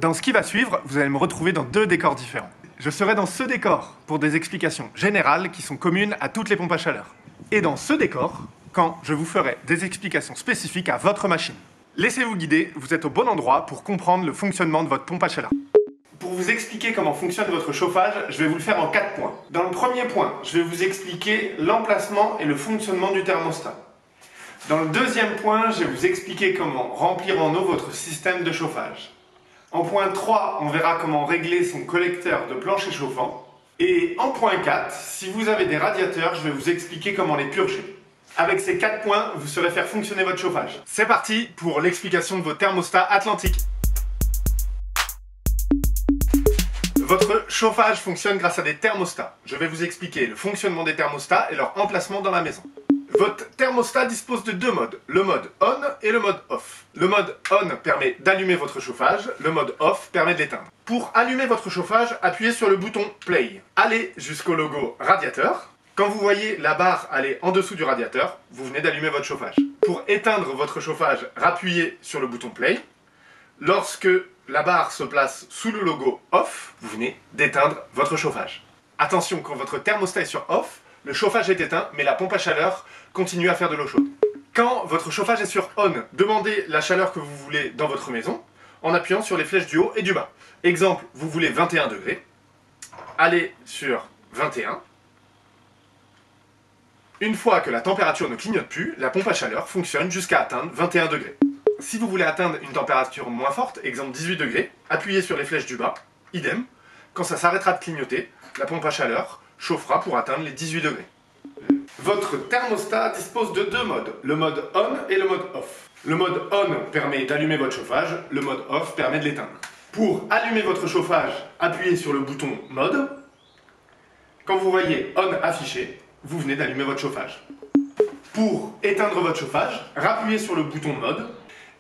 Dans ce qui va suivre, vous allez me retrouver dans deux décors différents. Je serai dans ce décor pour des explications générales qui sont communes à toutes les pompes à chaleur. Et dans ce décor, quand je vous ferai des explications spécifiques à votre machine. Laissez-vous guider, vous êtes au bon endroit pour comprendre le fonctionnement de votre pompe à chaleur. Pour vous expliquer comment fonctionne votre chauffage, je vais vous le faire en 4 points. Dans le premier point, je vais vous expliquer l'emplacement et le fonctionnement du thermostat. Dans le deuxième point, je vais vous expliquer comment remplir en eau votre système de chauffage. En point 3, on verra comment régler son collecteur de plancher chauffant. Et en point 4, si vous avez des radiateurs, je vais vous expliquer comment les purger. Avec ces 4 points, vous saurez faire fonctionner votre chauffage. C'est parti pour l'explication de vos thermostats Atlantic. Votre chauffage fonctionne grâce à des thermostats. Je vais vous expliquer le fonctionnement des thermostats et leur emplacement dans la maison. Votre thermostat dispose de deux modes, le mode on et le mode off. Le mode on permet d'allumer votre chauffage, le mode off permet de l'éteindre. Pour allumer votre chauffage, appuyez sur le bouton play. Allez jusqu'au logo radiateur. Quand vous voyez la barre aller en dessous du radiateur, vous venez d'allumer votre chauffage. Pour éteindre votre chauffage, appuyez sur le bouton play. Lorsque la barre se place sous le logo off, vous venez d'éteindre votre chauffage. Attention, quand votre thermostat est sur off, le chauffage est éteint, mais la pompe à chaleur continue à faire de l'eau chaude. Quand votre chauffage est sur on, demandez la chaleur que vous voulez dans votre maison en appuyant sur les flèches du haut et du bas. Exemple, vous voulez 21 degrés, allez sur 21. Une fois que la température ne clignote plus, la pompe à chaleur fonctionne jusqu'à atteindre 21 degrés. Si vous voulez atteindre une température moins forte, exemple 18 degrés, appuyez sur les flèches du bas, idem. Quand ça s'arrêtera de clignoter, la pompe à chaleur chauffera pour atteindre les 18 degrés. Votre thermostat dispose de deux modes, le mode on et le mode off. Le mode on permet d'allumer votre chauffage, le mode off permet de l'éteindre. Pour allumer votre chauffage, appuyez sur le bouton mode. Quand vous voyez on affiché, vous venez d'allumer votre chauffage. Pour éteindre votre chauffage, rappuyez sur le bouton mode.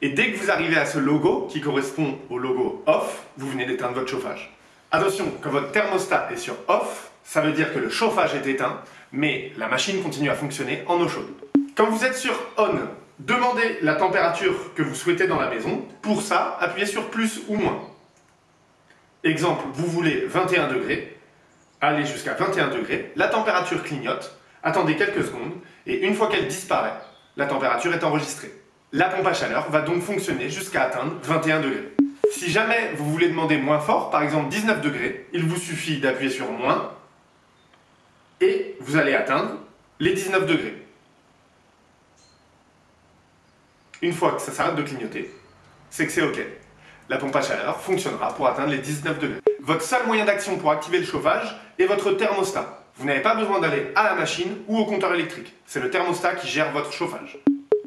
Et dès que vous arrivez à ce logo, qui correspond au logo off, vous venez d'éteindre votre chauffage. Attention, quand votre thermostat est sur off, ça veut dire que le chauffage est éteint, mais la machine continue à fonctionner en eau chaude. Quand vous êtes sur on, demandez la température que vous souhaitez dans la maison. Pour ça, appuyez sur plus ou moins. Exemple, vous voulez 21 degrés, allez jusqu'à 21 degrés, la température clignote, attendez quelques secondes, et une fois qu'elle disparaît, la température est enregistrée. La pompe à chaleur va donc fonctionner jusqu'à atteindre 21 degrés. Si jamais vous voulez demander moins fort, par exemple 19 degrés, il vous suffit d'appuyer sur moins et vous allez atteindre les 19 degrés. Une fois que ça s'arrête de clignoter, c'est que c'est OK. La pompe à chaleur fonctionnera pour atteindre les 19 degrés. Votre seul moyen d'action pour activer le chauffage est votre thermostat. Vous n'avez pas besoin d'aller à la machine ou au compteur électrique. C'est le thermostat qui gère votre chauffage.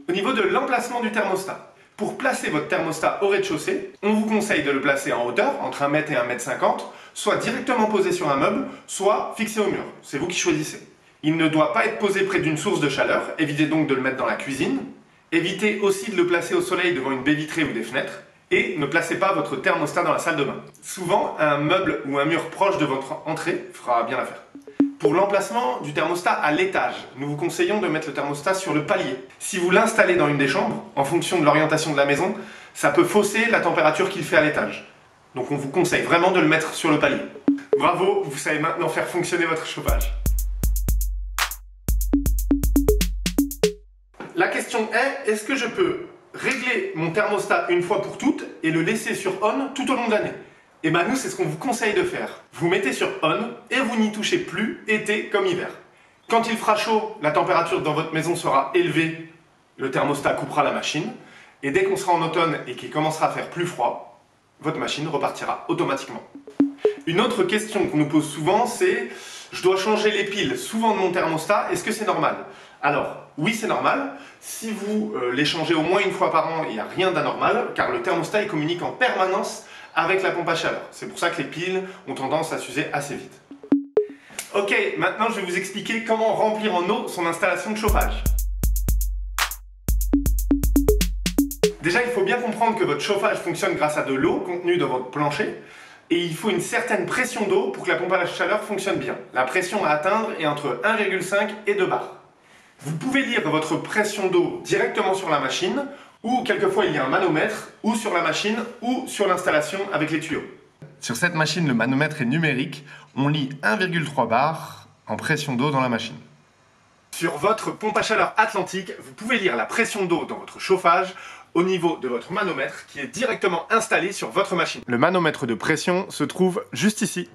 Au niveau de l'emplacement du thermostat, pour placer votre thermostat au rez-de-chaussée, on vous conseille de le placer en hauteur, entre 1 m et 1 m 50, soit directement posé sur un meuble, soit fixé au mur. C'est vous qui choisissez. Il ne doit pas être posé près d'une source de chaleur, évitez donc de le mettre dans la cuisine. Évitez aussi de le placer au soleil devant une baie vitrée ou des fenêtres. Et ne placez pas votre thermostat dans la salle de bain. Souvent, un meuble ou un mur proche de votre entrée fera bien l'affaire. Pour l'emplacement du thermostat à l'étage, nous vous conseillons de mettre le thermostat sur le palier. Si vous l'installez dans une des chambres, en fonction de l'orientation de la maison, ça peut fausser la température qu'il fait à l'étage. Donc on vous conseille vraiment de le mettre sur le palier. Bravo, vous savez maintenant faire fonctionner votre chauffage. La question est, est-ce que je peux régler mon thermostat une fois pour toutes et le laisser sur on tout au long de l'année? Et bien nous, c'est ce qu'on vous conseille de faire. Vous mettez sur on et vous n'y touchez plus, été comme hiver. Quand il fera chaud, la température dans votre maison sera élevée, le thermostat coupera la machine, et dès qu'on sera en automne et qu'il commencera à faire plus froid, votre machine repartira automatiquement. Une autre question qu'on nous pose souvent, c'est « Je dois changer les piles souvent de mon thermostat, est-ce que c'est normal ?» Alors, oui, c'est normal. Si vous les changez au moins une fois par an, il n'y a rien d'anormal, car le thermostat il communique en permanence avec la pompe à chaleur. C'est pour ça que les piles ont tendance à s'user assez vite. Ok, maintenant je vais vous expliquer comment remplir en eau son installation de chauffage. Déjà, il faut bien comprendre que votre chauffage fonctionne grâce à de l'eau contenue dans votre plancher et il faut une certaine pression d'eau pour que la pompe à chaleur fonctionne bien. La pression à atteindre est entre 1,5 et 2 bars. Vous pouvez lire votre pression d'eau directement sur la machine ou quelquefois il y a un manomètre, ou sur la machine, ou sur l'installation avec les tuyaux. Sur cette machine, le manomètre est numérique. On lit 1,3 bar en pression d'eau dans la machine. Sur votre pompe à chaleur Atlantique, vous pouvez lire la pression d'eau dans votre chauffage au niveau de votre manomètre qui est directement installé sur votre machine. Le manomètre de pression se trouve juste ici.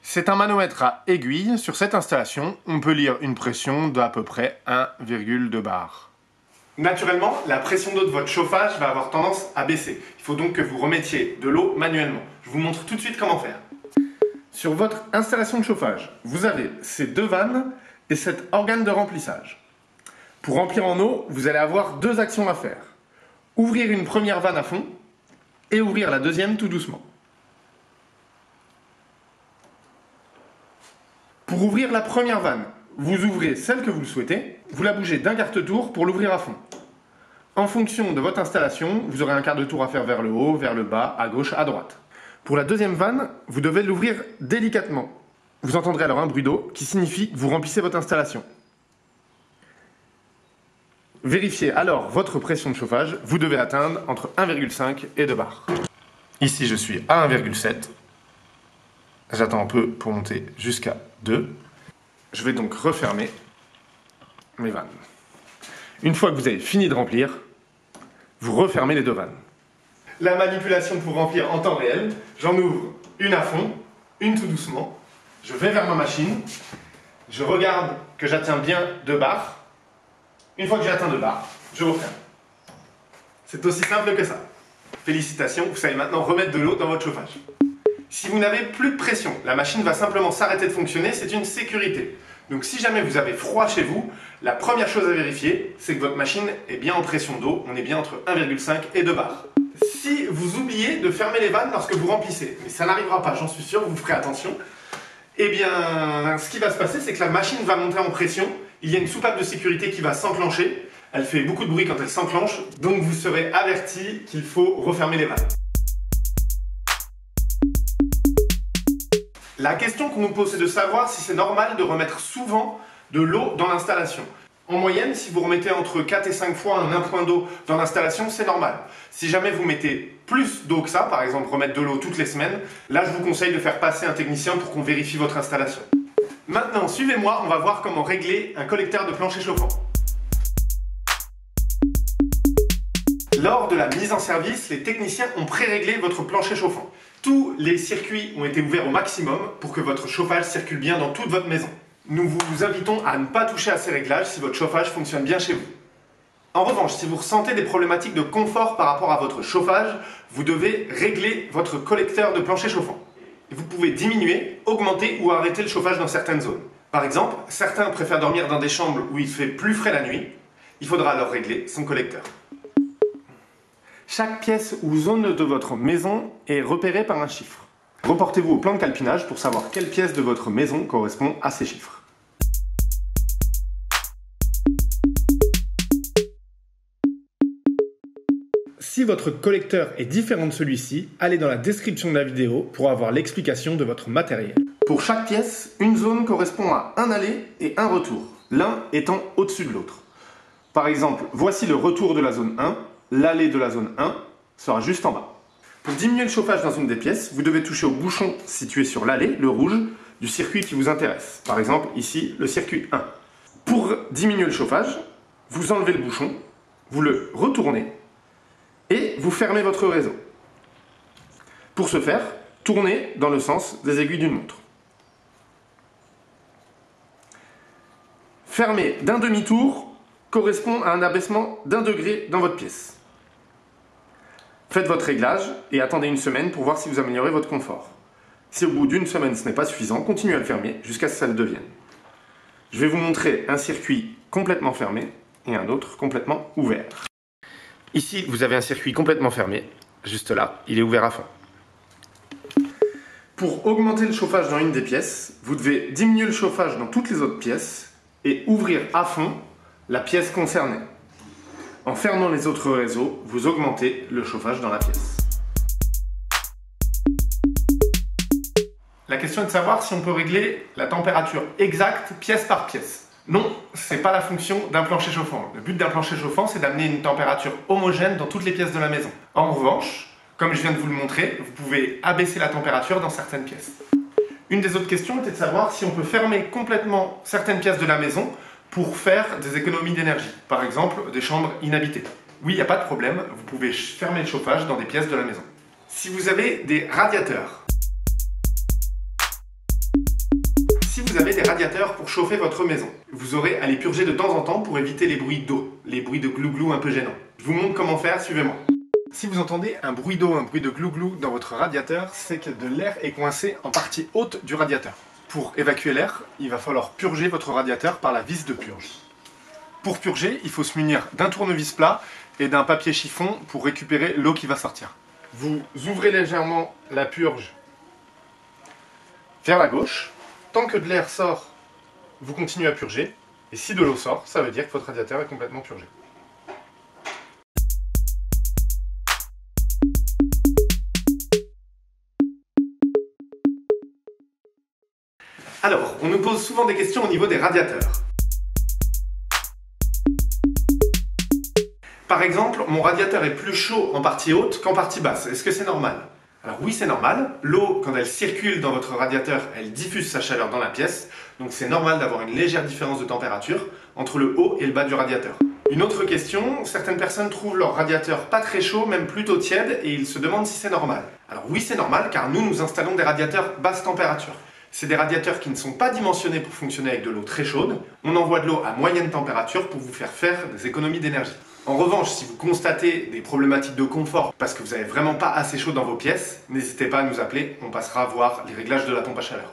C'est un manomètre à aiguille. Sur cette installation, on peut lire une pression d'à peu près 1,2 bar. Naturellement, la pression d'eau de votre chauffage va avoir tendance à baisser. Il faut donc que vous remettiez de l'eau manuellement. Je vous montre tout de suite comment faire. Sur votre installation de chauffage, vous avez ces deux vannes et cet organe de remplissage. Pour remplir en eau, vous allez avoir deux actions à faire. Ouvrir une première vanne à fond et ouvrir la deuxième tout doucement. Pour ouvrir la première vanne, vous ouvrez celle que vous le souhaitez, vous la bougez d'un quart de tour pour l'ouvrir à fond. En fonction de votre installation, vous aurez un quart de tour à faire vers le haut, vers le bas, à gauche, à droite. Pour la deuxième vanne, vous devez l'ouvrir délicatement. Vous entendrez alors un bruit d'eau qui signifie que vous remplissez votre installation. Vérifiez alors votre pression de chauffage, vous devez atteindre entre 1,5 et 2 bars. Ici je suis à 1,7. J'attends un peu pour monter jusqu'à 2. Je vais donc refermer mes vannes. Une fois que vous avez fini de remplir, vous refermez les deux vannes. La manipulation pour remplir en temps réel, j'en ouvre une à fond, une tout doucement. Je vais vers ma machine, je regarde que j'atteins bien 2 bars. Une fois que j'ai atteint 2 bars, je referme. C'est aussi simple que ça. Félicitations, vous savez maintenant remettre de l'eau dans votre chauffage. Si vous n'avez plus de pression, la machine va simplement s'arrêter de fonctionner, c'est une sécurité. Donc si jamais vous avez froid chez vous, la première chose à vérifier, c'est que votre machine est bien en pression d'eau, on est bien entre 1,5 et 2 bars. Si vous oubliez de fermer les vannes lorsque vous remplissez, mais ça n'arrivera pas, j'en suis sûr, vous ferez attention, eh bien, ce qui va se passer, c'est que la machine va monter en pression, il y a une soupape de sécurité qui va s'enclencher, elle fait beaucoup de bruit quand elle s'enclenche, donc vous serez averti qu'il faut refermer les vannes. La question qu'on nous pose, c'est de savoir si c'est normal de remettre souvent de l'eau dans l'installation. En moyenne, si vous remettez entre 4 et 5 fois un point d'eau dans l'installation, c'est normal. Si jamais vous mettez plus d'eau que ça, par exemple remettre de l'eau toutes les semaines, là je vous conseille de faire passer un technicien pour qu'on vérifie votre installation. Maintenant, suivez-moi, on va voir comment régler un collecteur de plancher chauffant. Lors de la mise en service, les techniciens ont pré-réglé votre plancher chauffant. Tous les circuits ont été ouverts au maximum pour que votre chauffage circule bien dans toute votre maison. Nous vous invitons à ne pas toucher à ces réglages si votre chauffage fonctionne bien chez vous. En revanche, si vous ressentez des problématiques de confort par rapport à votre chauffage, vous devez régler votre collecteur de plancher chauffant. Vous pouvez diminuer, augmenter ou arrêter le chauffage dans certaines zones. Par exemple, certains préfèrent dormir dans des chambres où il fait plus frais la nuit. Il faudra alors régler son collecteur. Chaque pièce ou zone de votre maison est repérée par un chiffre. Reportez-vous au plan de calpinage pour savoir quelle pièce de votre maison correspond à ces chiffres. Si votre collecteur est différent de celui-ci, allez dans la description de la vidéo pour avoir l'explication de votre matériel. Pour chaque pièce, une zone correspond à un aller et un retour, l'un étant au-dessus de l'autre. Par exemple, voici le retour de la zone 1. L'aller de la zone 1 sera juste en bas. Pour diminuer le chauffage dans une des pièces, vous devez toucher au bouchon situé sur l'aller, le rouge, du circuit qui vous intéresse. Par exemple, ici, le circuit 1. Pour diminuer le chauffage, vous enlevez le bouchon, vous le retournez et vous fermez votre réseau. Pour ce faire, tournez dans le sens des aiguilles d'une montre. Fermer d'un demi-tour correspond à un abaissement d'1 degré dans votre pièce. Faites votre réglage et attendez une semaine pour voir si vous améliorez votre confort. Si au bout d'une semaine ce n'est pas suffisant, continuez à le fermer jusqu'à ce que ça le devienne. Je vais vous montrer un circuit complètement fermé et un autre complètement ouvert. Ici, vous avez un circuit complètement fermé, juste là, il est ouvert à fond. Pour augmenter le chauffage dans une des pièces, vous devez diminuer le chauffage dans toutes les autres pièces et ouvrir à fond la pièce concernée. En fermant les autres réseaux, vous augmentez le chauffage dans la pièce. La question est de savoir si on peut régler la température exacte pièce par pièce. Non, c'est pas la fonction d'un plancher chauffant. Le but d'un plancher chauffant, c'est d'amener une température homogène dans toutes les pièces de la maison. En revanche, comme je viens de vous le montrer, vous pouvez abaisser la température dans certaines pièces. Une des autres questions était de savoir si on peut fermer complètement certaines pièces de la maison pour faire des économies d'énergie. Par exemple, des chambres inhabitées. Oui, il n'y a pas de problème, vous pouvez fermer le chauffage dans des pièces de la maison. Si vous avez des radiateurs, pour chauffer votre maison, vous aurez à les purger de temps en temps pour éviter les bruits d'eau, les bruits de glou-glou un peu gênants. Je vous montre comment faire, suivez-moi. Si vous entendez un bruit d'eau, un bruit de glou-glou dans votre radiateur, c'est que de l'air est coincé en partie haute du radiateur. Pour évacuer l'air, il va falloir purger votre radiateur par la vis de purge. Pour purger, il faut se munir d'un tournevis plat et d'un papier chiffon pour récupérer l'eau qui va sortir. Vous ouvrez légèrement la purge vers la gauche. Tant que de l'air sort, vous continuez à purger. Et si de l'eau sort, ça veut dire que votre radiateur est complètement purgé. Alors, on nous pose souvent des questions au niveau des radiateurs. Par exemple, mon radiateur est plus chaud en partie haute qu'en partie basse. Est-ce que c'est normal? Alors oui, c'est normal. L'eau, quand elle circule dans votre radiateur, elle diffuse sa chaleur dans la pièce. Donc c'est normal d'avoir une légère différence de température entre le haut et le bas du radiateur. Une autre question, certaines personnes trouvent leur radiateur pas très chaud, même plutôt tiède, et ils se demandent si c'est normal. Alors oui, c'est normal, car nous installons des radiateurs basse température. C'est des radiateurs qui ne sont pas dimensionnés pour fonctionner avec de l'eau très chaude. On envoie de l'eau à moyenne température pour vous faire des économies d'énergie. En revanche, si vous constatez des problématiques de confort parce que vous n'avez vraiment pas assez chaud dans vos pièces, n'hésitez pas à nous appeler, on passera voir les réglages de la pompe à chaleur.